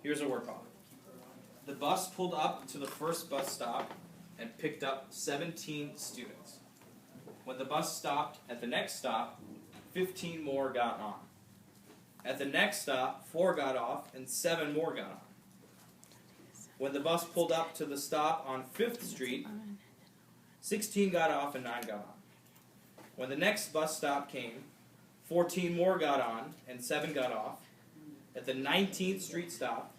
Here's a word problem. The bus pulled up to the first bus stop and picked up 17 students. When the bus stopped at the next stop, 15 more got on. At the next stop, 4 got off and 7 more got on. When the bus pulled up to the stop on 5th Street, 16 got off and 9 got on. When the next bus stop came, 14 more got on and 7 got off. At the 19th Street stop,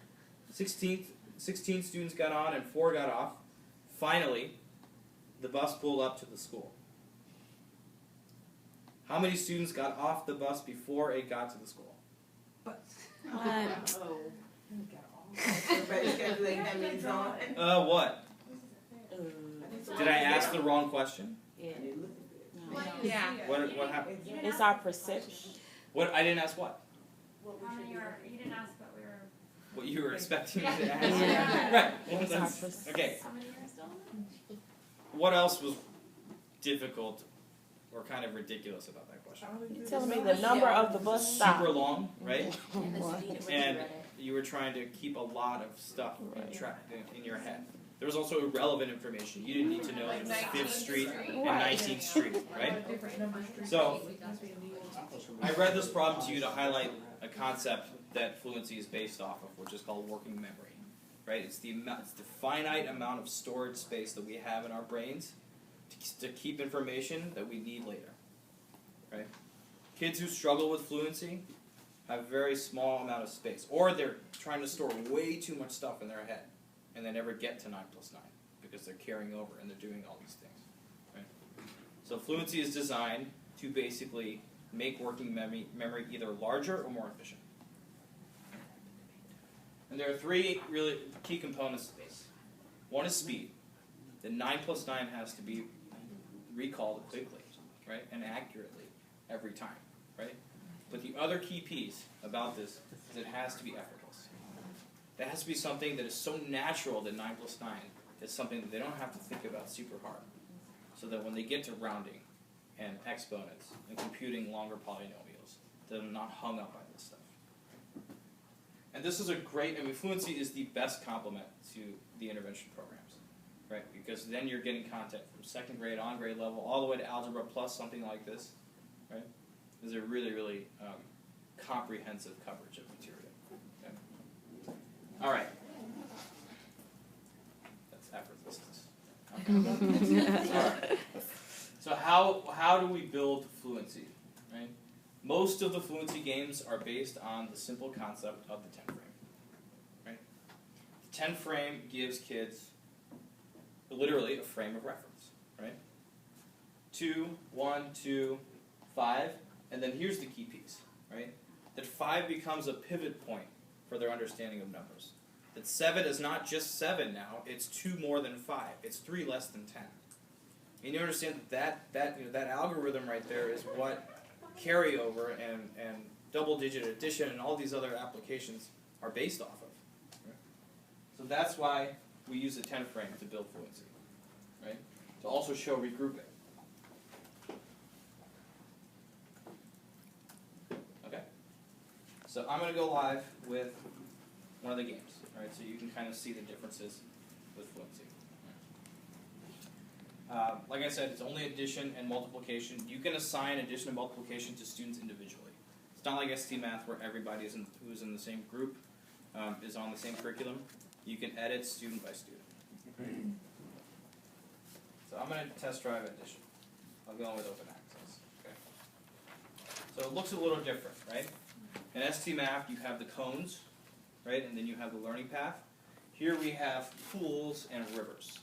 16 students got on and 4 got off. Finally, the bus pulled up to the school. How many students got off the bus before it got to the school? What? Did I ask the wrong question? Yeah. What happened? It's our perception. What? I didn't ask what? How many are, you didn't ask, but we were. What you were expecting me to Yeah. ask? Yeah. Right. It's our perception. Okay. How many are still? What else was difficult or kind of ridiculous about that question? You're telling me the number of the bus stop. Super long, right? And you were trying to keep a lot of stuff in your head. There was also irrelevant information. You didn't need to know it was 5th Street and 19th Street, right? So, I read this problem to you to highlight a concept that fluency is based off of, which is called working memory, right? It's the finite amount of storage space that we have in our brains to keep information that we need later, right? Kids who struggle with fluency have a very small amount of space, or they're trying to store way too much stuff in their head, and they never get to 9 plus 9 because they're carrying over and they're doing all these things, right? So fluency is designed to basically make working memory either larger or more efficient. And there are 3 really key components to this. One is speed. The 9 plus 9 has to be recalled quickly, right, and accurately every time, right? But the other key piece about this is it has to be effortless. That has to be something that is so natural that 9 plus 9 is something that they don't have to think about super hard. So that when they get to rounding and exponents and computing longer polynomials, they're not hung up by this stuff. And this is a great, fluency is the best complement to the intervention programs, right? Because then you're getting content from 2nd grade, on grade level, all the way to algebra plus something like this, right? This is a really, really comprehensive coverage of material. Okay? All right. That's effortlessness. All right. So how do we build fluency, right? Most of the fluency games are based on the simple concept of the 10 frame, right? The 10 frame gives kids literally a frame of reference, right? 2, 1, 2, 5, and then here's the key piece, right? That 5 becomes a pivot point for their understanding of numbers. That 7 is not just 7 now, it's 2 more than 5. It's 3 less than 10. And you understand that algorithm right there is what carryover and double-digit addition and all these other applications are based off of. Right? So that's why we use the 10 frame to build fluency, right? To also show regrouping. Okay? So I'm going to go live with one of the games, right? So you can kind of see the differences with fluency. Like I said, it's only addition and multiplication. You can assign addition and multiplication to students individually. It's not like ST Math where everybody who's in the same group is on the same curriculum. You can edit student by student. So I'm going to test drive addition. I'll go with open access. Okay. So it looks a little different, right? In ST Math, you have the cones, right, and then you have the learning path. Here we have pools and rivers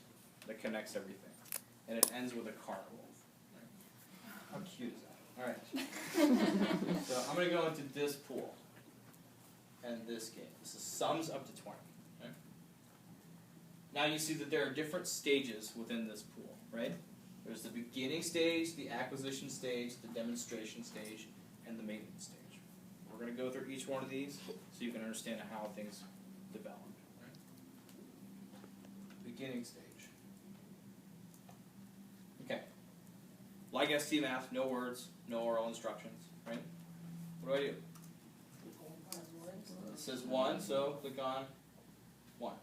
that connects everything. And it ends with a carnival. Right? How cute is that? All right. So I'm going to go into this pool and this game. This is sums up to 20. Okay? Now you see that there are different stages within this pool, right? There's the beginning stage, the acquisition stage, the demonstration stage, and the maintenance stage. We're going to go through each one of these so you can understand how things develop. Right? Beginning stage. Okay. Like ST Math, no words, no oral instructions, right? What do? says 1, so click on 1.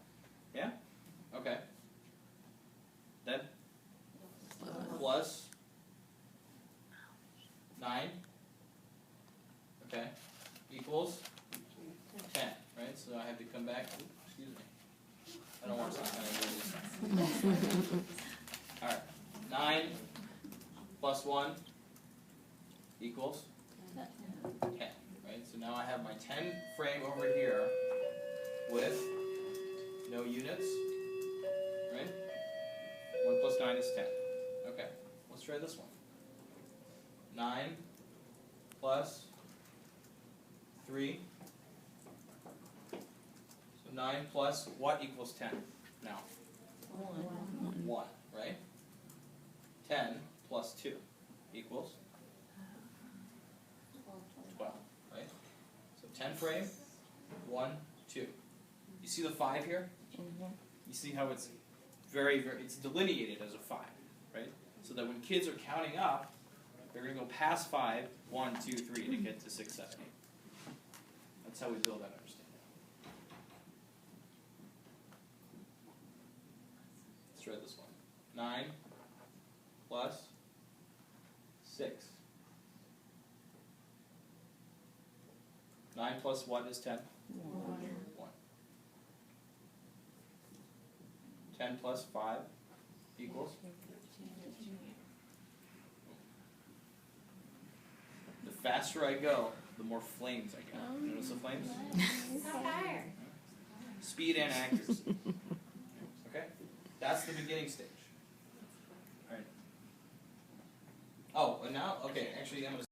Yeah? Okay. Then plus 9. Okay. Equals 10, right? So I have to come back. Oops, excuse me. I don't want to Alright. 9 plus 1 equals 10. Right? So now I have my 10 frame over here with no units. Right? 1 plus 9 is 10. Okay. Let's try this one. 9 plus 3. So 9 plus what equals 10 now? 1, right? 10 plus 2 equals 12, right? So 10 frame, 1, 2. You see the 5 here? You see how it's it's delineated as a 5, right? So that when kids are counting up, they're going to go past 5, 1, 2, 3 to get to 6, 7, 8. That's how we build that understanding. Let's try this one. 9 plus 6. 9 plus what is 10? 1. 10 plus 5 equals? The faster I go, the more flames I get. Notice the flames? Speed and accuracy. Okay? That's the beginning stage. Alright. Oh, and now, okay, actually I'm going to